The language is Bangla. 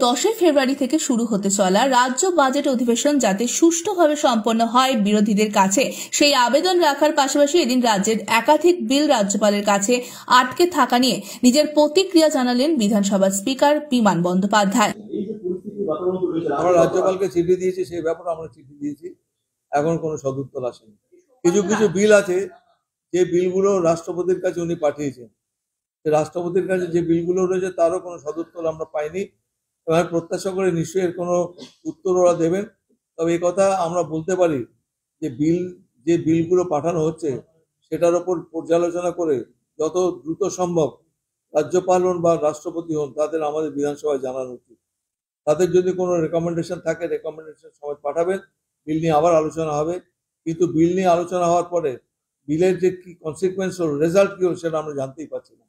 10 ফেব্রুয়ারি থেকে শুরু হতে চলা রাজ্য বাজেট অধিবেশন যাতে সুষ্ঠুভাবে সম্পন্ন হয় বিরোধীদের কাছে সেই আবেদন রাখার পাশাপাশি এদিন রাজ্যের একাধিক বিল রাজ্যপালের কাছে আটকে থাকা নিয়ে নিজের প্রতিক্রিয়া জানালেন বিধানসভার স্পিকার বিমান বন্দ্যোপাধ্যায়। আমরা রাজ্যপালকে চিঠি দিয়েছি, সেই ব্যাপারে আমরা চিঠি দিয়েছি, এখন কোনো সদুত্তর আসেনি। কিছু কিছু বিল আছে যে বিলগুলো রাষ্ট্রপতির কাছে উনি পাঠিয়েছেন, রাষ্ট্রপতির কাছে যে বিলগুলো রয়েছে তারও কোনো সদুত্তর আমরা পাইনি। আমি প্রত্যাশা করে নিশ্চয়ই এর কোনো উত্তর ওরা দেবেন। তবে এই কথা আমরা বলতে পারি যে বিলগুলো পাঠানো হচ্ছে সেটার ওপর পর্যালোচনা করে যত দ্রুত সম্ভব রাজ্যপাল হন বা রাষ্ট্রপতি হন তাদের আমাদের বিধানসভায় জানানো উচিত। তাদের যদি কোনো রেকমেন্ডেশন থাকে রেকমেন্ডেশন সময় পাঠাবেন, বিল নিয়ে আবার আলোচনা হবে। কিন্তু বিল নিয়ে আলোচনা হওয়ার পরে বিলের যে কি কনসিকুয়েন্স হল, রেজাল্ট কি হল, সেটা আমরা জানতেই পারছি না।